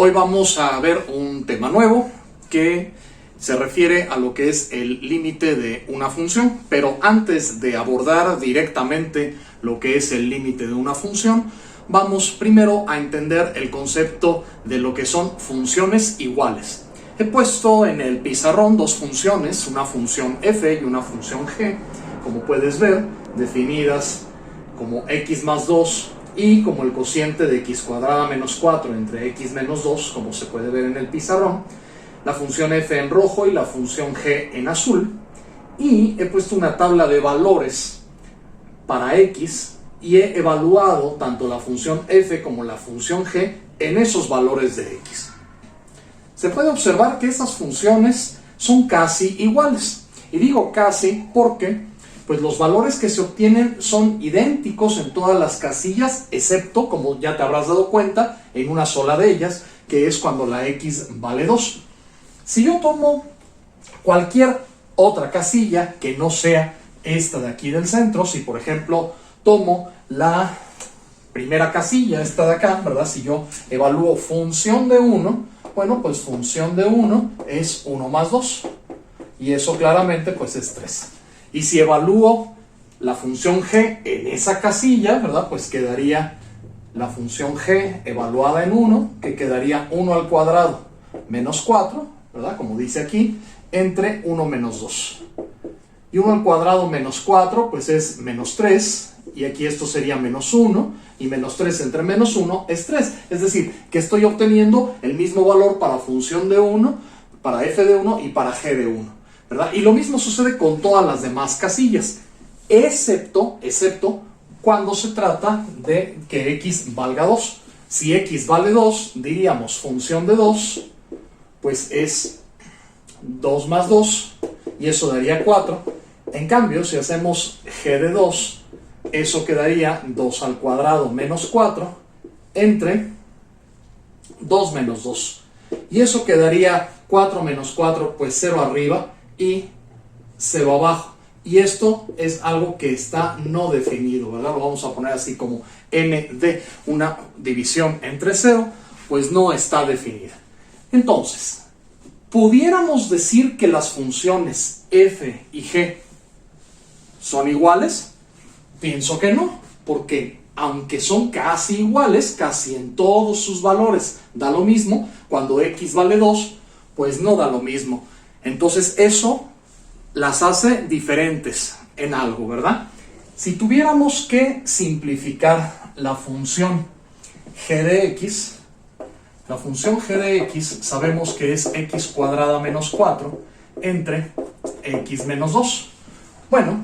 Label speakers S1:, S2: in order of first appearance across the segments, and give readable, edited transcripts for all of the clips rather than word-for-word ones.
S1: Hoy vamos a ver un tema nuevo que se refiere a lo que es el límite de una función, pero antes de abordar directamente lo que es el límite de una función, vamos primero a entender el concepto de lo que son funciones iguales. He puesto en el pizarrón dos funciones, una función f y una función g, como puedes ver, definidas como x más 2 y como el cociente de x cuadrada menos 4 entre x menos 2, como se puede ver en el pizarrón, la función f en rojo y la función g en azul, y he puesto una tabla de valores para x y he evaluado tanto la función f como la función g en esos valores de x. Se puede observar que estas funciones son casi iguales, y digo casi porque pues los valores que se obtienen son idénticos en todas las casillas, excepto, como ya te habrás dado cuenta, en una sola de ellas, que es cuando la x vale 2. Si yo tomo cualquier otra casilla que no sea esta de aquí del centro, si por ejemplo tomo la primera casilla, esta de acá, ¿verdad? Si yo evalúo función de 1, bueno, pues función de 1 es 1 más 2, y eso claramente pues es 3. Y si evalúo la función g en esa casilla, ¿verdad? Pues quedaría la función g evaluada en 1, que quedaría 1 al cuadrado menos 4, ¿verdad? Como dice aquí, entre 1 menos 2. Y 1 al cuadrado menos 4, pues es menos 3, y aquí esto sería menos 1, y menos 3 entre menos 1 es 3. Es decir, que estoy obteniendo el mismo valor para función de 1, para f de 1 y para g de 1. ¿Verdad? Y lo mismo sucede con todas las demás casillas, excepto cuando se trata de que x valga 2. Si x vale 2, diríamos función de 2, pues es 2 más 2, y eso daría 4. En cambio, si hacemos g de 2, eso quedaría 2 al cuadrado menos 4, entre 2 menos 2. Y eso quedaría 4 menos 4, pues 0 arriba, y 0 abajo, y esto es algo que está no definido, ¿verdad? Lo vamos a poner así como n de una división entre 0, pues no está definida. Entonces, ¿pudiéramos decir que las funciones f y g son iguales? Pienso que no, porque aunque son casi iguales, casi en todos sus valores da lo mismo, cuando x vale 2, pues no da lo mismo. Entonces eso las hace diferentes en algo, ¿verdad? Si tuviéramos que simplificar la función g de x, la función g de x sabemos que es x cuadrada menos 4 entre x menos 2. Bueno,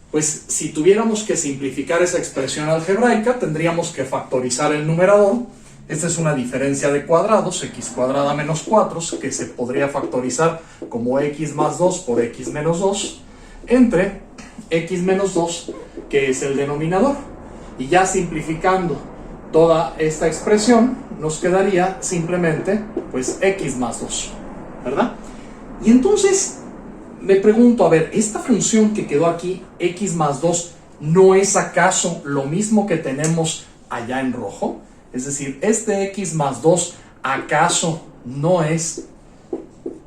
S1: pues si tuviéramos que simplificar esa expresión algebraica, tendríamos que factorizar el numerador. Esta es una diferencia de cuadrados, x cuadrada menos 4, que se podría factorizar como x más 2 por x menos 2, entre x menos 2, que es el denominador. Y ya simplificando toda esta expresión, nos quedaría simplemente, pues, x más 2, ¿verdad? Y entonces, me pregunto, a ver, esta función que quedó aquí, x más 2, ¿no es acaso lo mismo que tenemos allá en rojo? Es decir, este x más 2, ¿acaso no es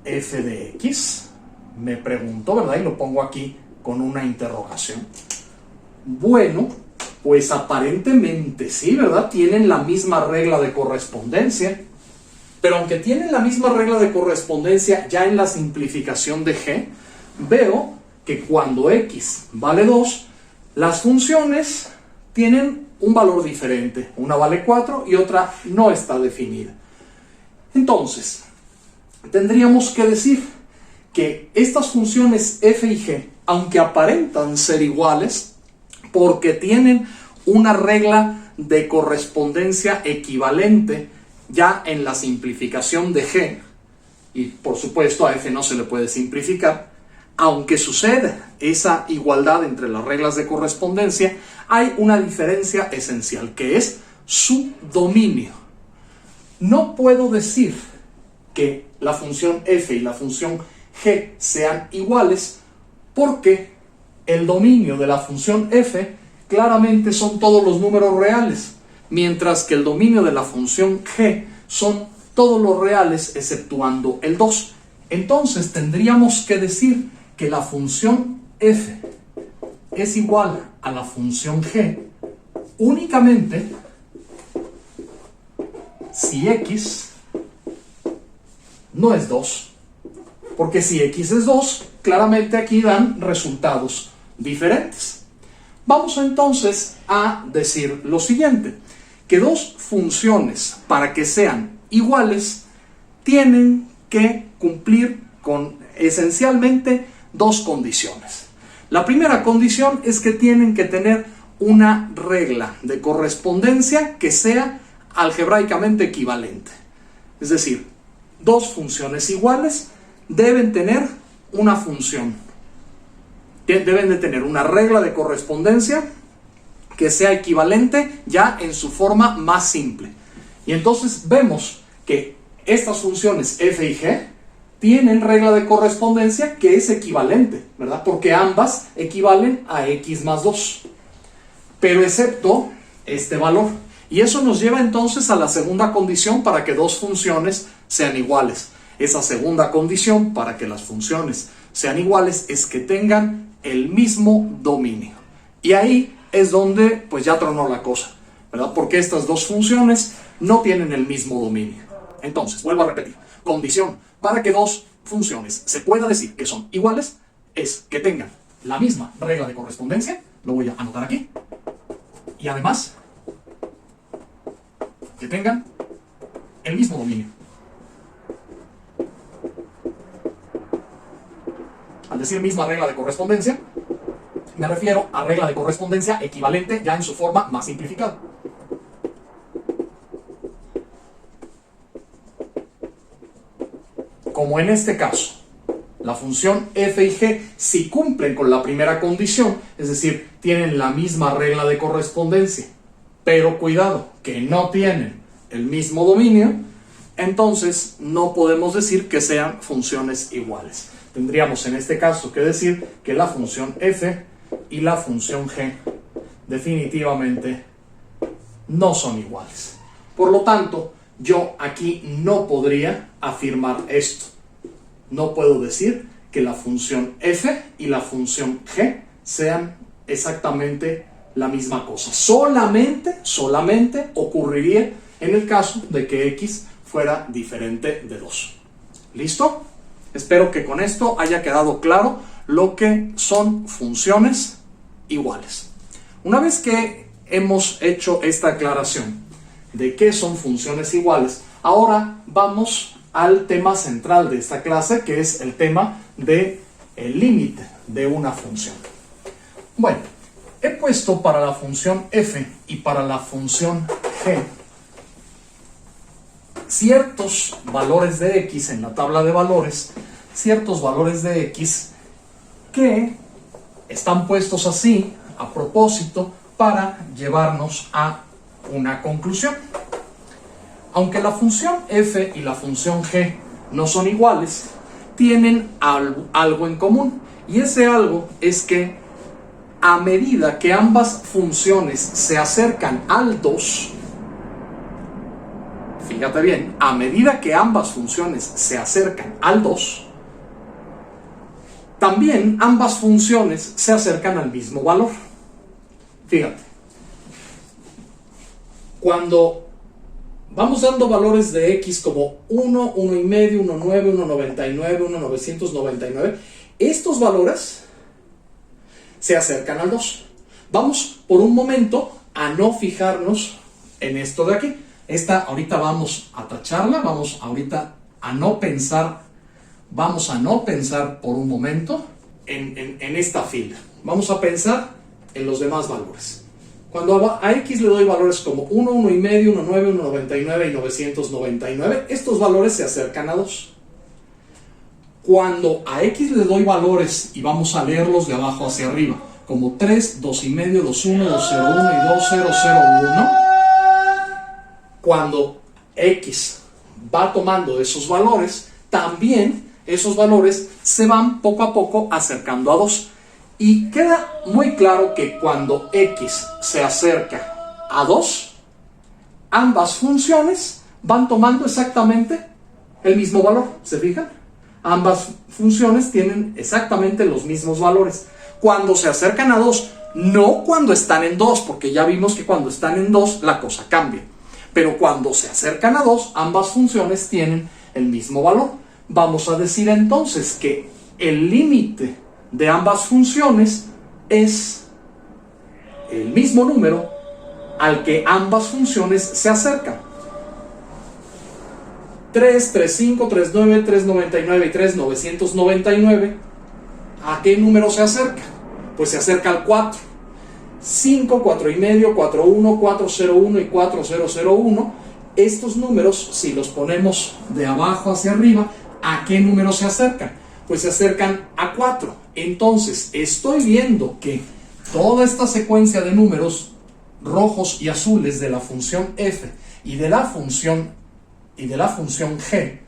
S1: f de x? Me pregunto, ¿verdad? Y lo pongo aquí con una interrogación. Bueno, pues aparentemente sí, ¿verdad? Tienen la misma regla de correspondencia. Pero aunque tienen la misma regla de correspondencia, ya en la simplificación de g, veo que cuando x vale 2, las funciones tienen un valor diferente. Una vale 4 y otra no está definida. Entonces, tendríamos que decir que estas funciones f y g, aunque aparentan ser iguales, porque tienen una regla de correspondencia equivalente ya en la simplificación de g, y por supuesto a f no se le puede simplificar, aunque suceda esa igualdad entre las reglas de correspondencia, hay una diferencia esencial, que es su dominio. No puedo decir que la función f y la función g sean iguales, porque el dominio de la función f claramente son todos los números reales, mientras que el dominio de la función g son todos los reales exceptuando el 2. Entonces tendríamos que decir que la función f es igual a la función g únicamente si x no es 2. Porque si x es 2, claramente aquí dan resultados diferentes. Vamos entonces a decir lo siguiente, que dos funciones para que sean iguales tienen que cumplir con esencialmente dos condiciones. La primera condición es que tienen que tener una regla de correspondencia que sea algebraicamente equivalente. Es decir, dos funciones iguales deben tener una función, deben de tener una regla de correspondencia que sea equivalente ya en su forma más simple. Y entonces vemos que estas funciones f y g tienen regla de correspondencia que es equivalente, ¿verdad? Porque ambas equivalen a x más 2, pero excepto este valor. Y eso nos lleva entonces a la segunda condición para que dos funciones sean iguales. Esa segunda condición para que las funciones sean iguales es que tengan el mismo dominio. Y ahí es donde pues ya tronó la cosa, ¿verdad? Porque estas dos funciones no tienen el mismo dominio. Entonces, vuelvo a repetir, condición para que dos funciones se pueda decir que son iguales es que tengan la misma regla de correspondencia, lo voy a anotar aquí, y además que tengan el mismo dominio. Al decir misma regla de correspondencia, me refiero a regla de correspondencia equivalente ya en su forma más simplificada. Como en este caso, la función f y g si cumplen con la primera condición, es decir, tienen la misma regla de correspondencia, pero cuidado, que no tienen el mismo dominio, entonces no podemos decir que sean funciones iguales. Tendríamos en este caso que decir que la función f y la función g definitivamente no son iguales. Por lo tanto, yo aquí no podría afirmar esto. No puedo decir que la función f y la función g sean exactamente la misma cosa. Solamente ocurriría en el caso de que x fuera diferente de 2. ¿Listo? Espero que con esto haya quedado claro lo que son funciones iguales. Una vez que hemos hecho esta aclaración de qué son funciones iguales, ahora vamos al tema central de esta clase, que es el tema del límite de una función. Bueno, he puesto para la función f y para la función g ciertos valores de x en la tabla de valores, ciertos valores de x que están puestos así a propósito para llevarnos a una conclusión. Aunque la función f y la función g no son iguales, tienen algo en común, y ese algo es que a medida que ambas funciones se acercan al 2, fíjate bien, a medida que ambas funciones se acercan al 2, también ambas funciones se acercan al mismo valor. Fíjate, cuando vamos dando valores de x como 1, 1,5, 1,9, 1,99, 1,999, estos valores se acercan al 2. Vamos por un momento a no fijarnos en esto de aquí. Esta ahorita vamos a tacharla, vamos ahorita a no pensar, vamos a no pensar por un momento en esta fila. Vamos a pensar en los demás valores. Cuando a x le doy valores como 1, 1,5, 1,9, 1,99 y 999, estos valores se acercan a 2. Cuando a x le doy valores, y vamos a leerlos de abajo hacia arriba, como 3, 2,5, 2,1, 2,01 y 2,001, cuando x va tomando esos valores, también esos valores se van poco a poco acercando a 2. Y queda muy claro que cuando x se acerca a 2, ambas funciones van tomando exactamente el mismo valor, ¿se fijan? Ambas funciones tienen exactamente los mismos valores. Cuando se acercan a 2, no cuando están en 2, porque ya vimos que cuando están en 2 la cosa cambia. Pero cuando se acercan a 2, ambas funciones tienen el mismo valor. Vamos a decir entonces que el límite de ambas funciones es el mismo número al que ambas funciones se acercan. 3, 3, 5, 3, 9, 3, 99 y 3, 999. ¿A qué número se acerca? Pues se acerca al 4. 5, 4 y medio, 4, 1, 4, 0, 1 y 4, 0, 0, 1. Estos números, si los ponemos de abajo hacia arriba, ¿a qué número se acercan? Pues se acercan a 4. Entonces, estoy viendo que toda esta secuencia de números rojos y azules de la función f y de la función g,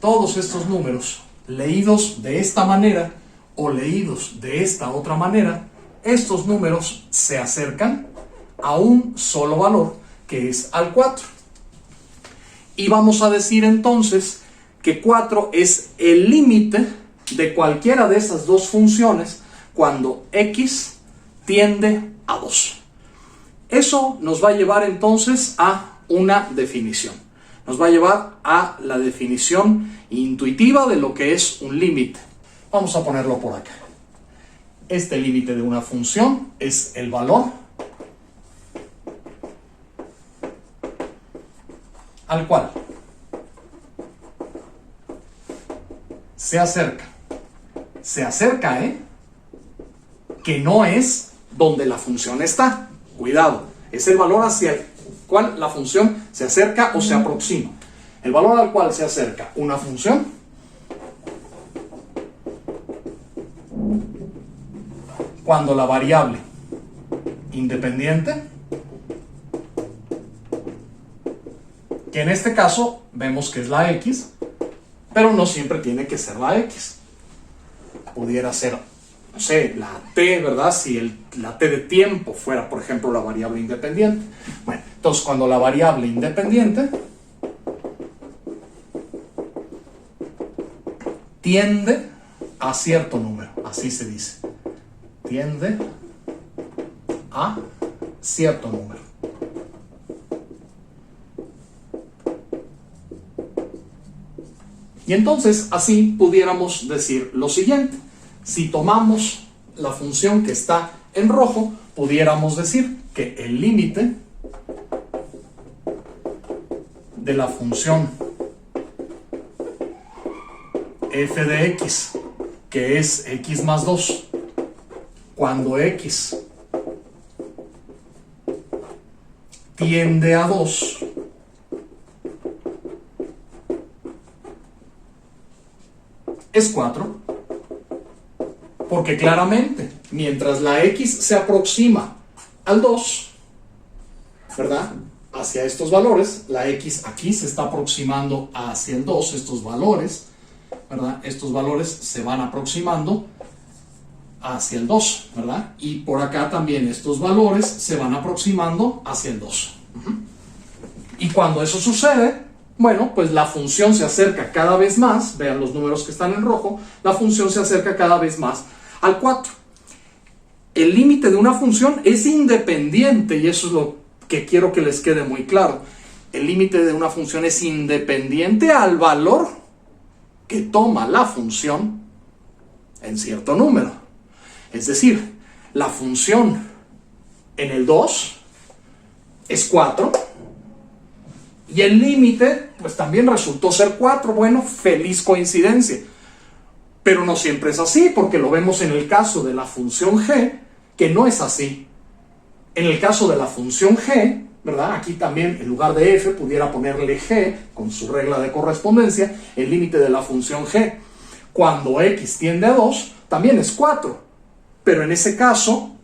S1: todos estos números leídos de esta manera o leídos de esta otra manera, estos números se acercan a un solo valor, que es al 4. Y vamos a decir entonces que 4 es el límite de cualquiera de esas dos funciones cuando x tiende a 2. Eso nos va a llevar entonces a una definición. Nos va a llevar a la definición intuitiva de lo que es un límite. Vamos a ponerlo por acá. Este límite de una función es el valor al cual se acerca. Se acerca, que no es donde la función está. Cuidado, es el valor hacia el cual la función se acerca o se aproxima. El valor al cual se acerca una función cuando la variable independiente, que en este caso vemos que es la x, pero no siempre tiene que ser la x. Pudiera ser, no sé, la t, ¿verdad? Si la t de tiempo fuera, por ejemplo, la variable independiente. Bueno, entonces cuando la variable independiente tiende a cierto número, así se dice, tiende a cierto número. Y entonces así pudiéramos decir lo siguiente. Si tomamos la función que está en rojo, pudiéramos decir que el límite de la función f de x, que es x más 2, cuando x tiende a 2, es 4, porque claramente, mientras la x se aproxima al 2, ¿verdad?, hacia estos valores, la x aquí se está aproximando hacia el 2, estos valores, ¿verdad?, estos valores se van aproximando hacia el 2, ¿verdad?, y por acá también estos valores se van aproximando hacia el 2. Y cuando eso sucede, bueno, pues la función se acerca cada vez más, vean los números que están en rojo, la función se acerca cada vez más al 4. El límite de una función es independiente, y eso es lo que quiero que les quede muy claro. El límite de una función es independiente al valor que toma la función en cierto número. Es decir, la función en el 2 es 4, y el límite, pues también resultó ser 4. Bueno, feliz coincidencia. Pero no siempre es así, porque lo vemos en el caso de la función g, que no es así. En el caso de la función g, ¿verdad? Aquí también, en lugar de f, pudiera ponerle g, con su regla de correspondencia, el límite de la función g, cuando x tiende a 2, también es 4. Pero en ese caso,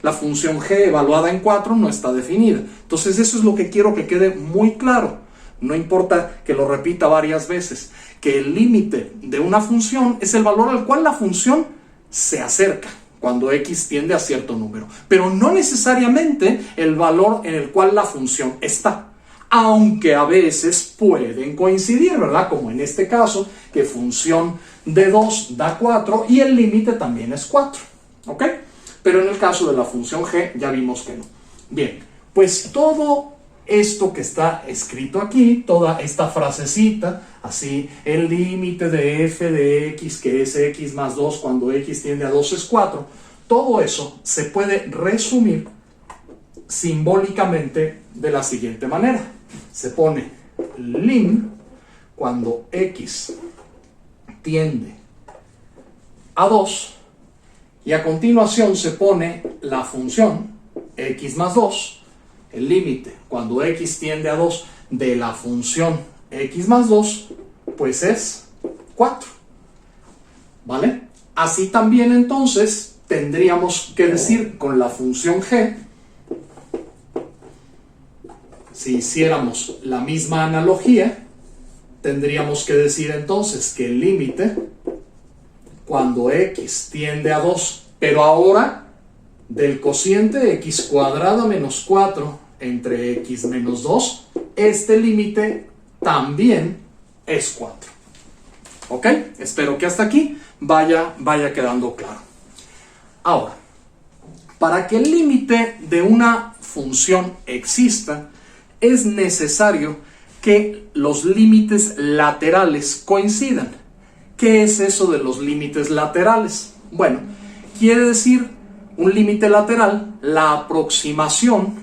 S1: la función g evaluada en 4 no está definida. Entonces eso es lo que quiero que quede muy claro. No importa que lo repita varias veces, que el límite de una función es el valor al cual la función se acerca cuando x tiende a cierto número, pero no necesariamente el valor en el cual la función está. aunque a veces pueden coincidir, ¿verdad? Como en este caso, que función de 2 da 4 y el límite también es 4, ¿ok? Pero en el caso de la función g ya vimos que no. Bien, pues todo esto que está escrito aquí, toda esta frasecita, así, el límite de f de x, que es x más 2 cuando x tiende a 2 es 4, todo eso se puede resumir simbólicamente de la siguiente manera. Se pone lim cuando x tiende a 2 y a continuación se pone la función x más 2, el límite cuando x tiende a 2 de la función x más 2, pues es 4, ¿vale? Así también entonces tendríamos que decir con la función g, si hiciéramos la misma analogía, tendríamos que decir entonces que el límite cuando x tiende a 2, pero ahora del cociente x cuadrada menos 4 entre x menos 2, este límite también es 4. ¿Ok? Espero que hasta aquí vaya quedando claro. Ahora, para que el límite de una función exista, es necesario que los límites laterales coincidan. ¿Qué es eso de los límites laterales? Bueno, quiere decir un límite lateral, la aproximación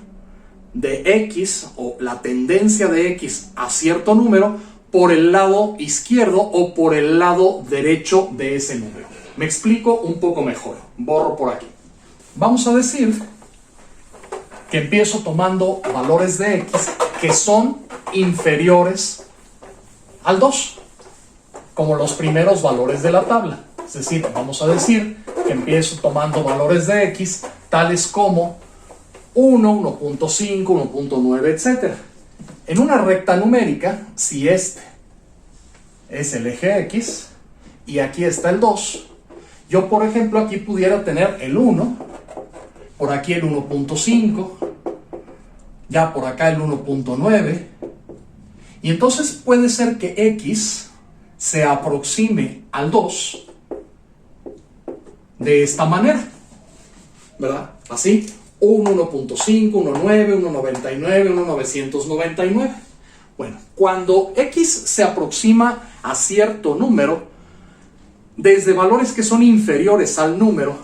S1: de x o la tendencia de x a cierto número por el lado izquierdo o por el lado derecho de ese número. Me explico un poco mejor. Borro por aquí. Vamos a decir que empiezo tomando valores de x que son inferiores al 2, como los primeros valores de la tabla. Es decir, vamos a decir que empiezo tomando valores de x tales como 1, 1.5, 1.9, etc. En una recta numérica, si este es el eje x y aquí está el 2, yo por ejemplo aquí pudiera tener el 1, por aquí el 1.5, ya por acá el 1.9, y entonces puede ser que x se aproxime al 2 de esta manera, ¿verdad? Así, 1.5, 1.9, 1.99, 1.999. Bueno, cuando x se aproxima a cierto número, desde valores que son inferiores al número,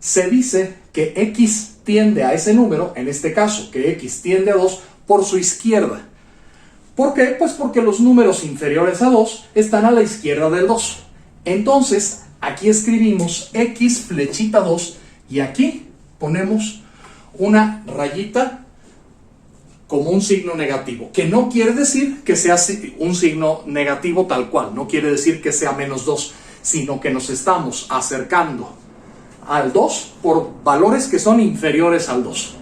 S1: se dice que x tiende a ese número, en este caso que x tiende a 2, por su izquierda. ¿Por qué? Pues porque los números inferiores a 2 están a la izquierda del 2. Entonces, aquí escribimos x flechita 2 y aquí ponemos una rayita como un signo negativo, que no quiere decir que sea un signo negativo tal cual, no quiere decir que sea menos 2, sino que nos estamos acercando al 2 por valores que son inferiores al 2.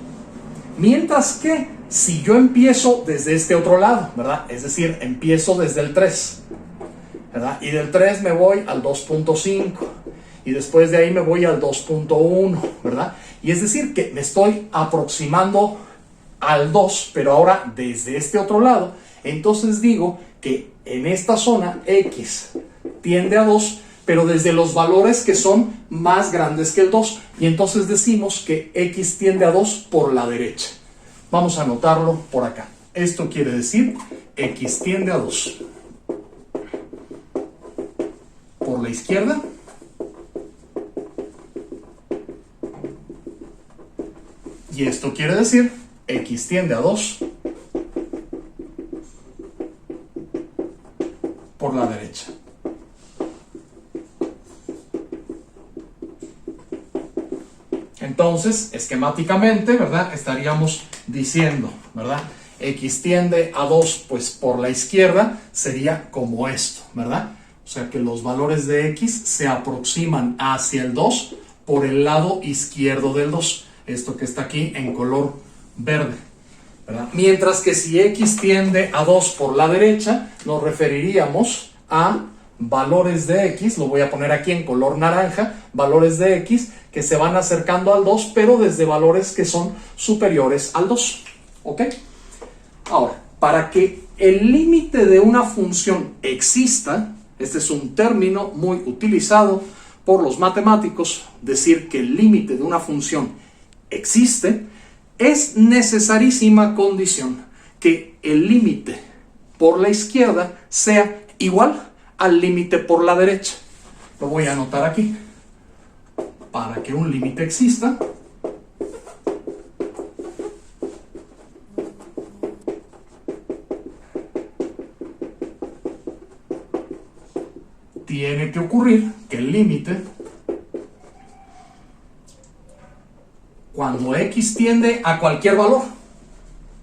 S1: Mientras que si yo empiezo desde este otro lado, ¿verdad? Es decir, empiezo desde el 3, ¿verdad? Y del 3 me voy al 2.5 y después de ahí me voy al 2.1, ¿verdad? Y es decir que me estoy aproximando al 2, pero ahora desde este otro lado. Entonces digo que en esta zona x tiende a 2, pero desde los valores que son más grandes que el 2. Y entonces decimos que x tiende a 2 por la derecha. Vamos a anotarlo por acá. Esto quiere decir x tiende a 2 por la izquierda. Y esto quiere decir x tiende a 2 por la derecha. Entonces, esquemáticamente, ¿verdad? Estaríamos diciendo, ¿verdad? X tiende a 2, pues por la izquierda sería como esto, ¿verdad? O sea que los valores de x se aproximan hacia el 2 por el lado izquierdo del 2. Esto que está aquí en color verde, ¿verdad? Mientras que si x tiende a 2 por la derecha, nos referiríamos a valores de x, lo voy a poner aquí en color naranja, valores de x que se van acercando al 2, pero desde valores que son superiores al 2, ¿ok? Ahora, para que el límite de una función exista, este es un término muy utilizado por los matemáticos, decir que el límite de una función existe, es necesarísima condición que el límite por la izquierda sea igual al límite por la derecha. Lo voy a anotar aquí. Para que un límite exista, tiene que ocurrir que el límite, cuando x tiende a cualquier valor,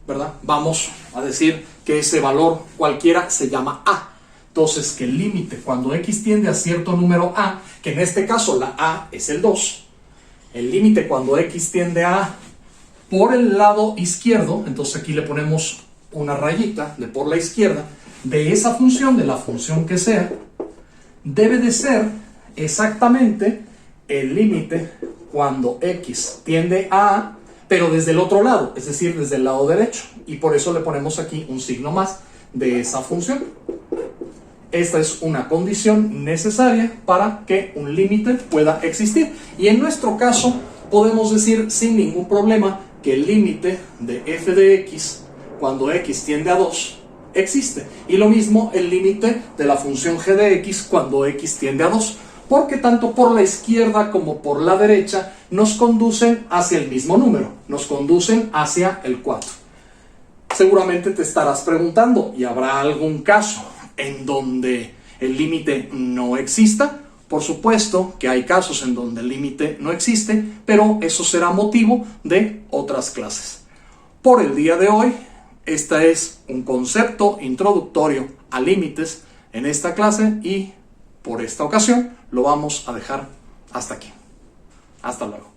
S1: ¿verdad? Vamos a decir que ese valor cualquiera se llama a. Entonces, que el límite cuando x tiende a cierto número a, que en este caso la a es el 2, el límite cuando x tiende a por el lado izquierdo, entonces aquí le ponemos una rayita de por la izquierda, de esa función, de la función que sea, debe de ser exactamente el límite cuando x tiende a, pero desde el otro lado, es decir, desde el lado derecho, y por eso le ponemos aquí un signo más de esa función. Esta es una condición necesaria para que un límite pueda existir. Y en nuestro caso podemos decir sin ningún problema que el límite de f de x cuando x tiende a 2 existe. Y lo mismo el límite de la función g de x cuando x tiende a 2. Porque tanto por la izquierda como por la derecha nos conducen hacia el mismo número. Nos conducen hacia el 4. Seguramente te estarás preguntando, ¿y habrá algún caso en donde el límite no exista? Por supuesto que hay casos en donde el límite no existe, pero eso será motivo de otras clases. Por el día de hoy, este es un concepto introductorio a límites en esta clase y por esta ocasión lo vamos a dejar hasta aquí. Hasta luego.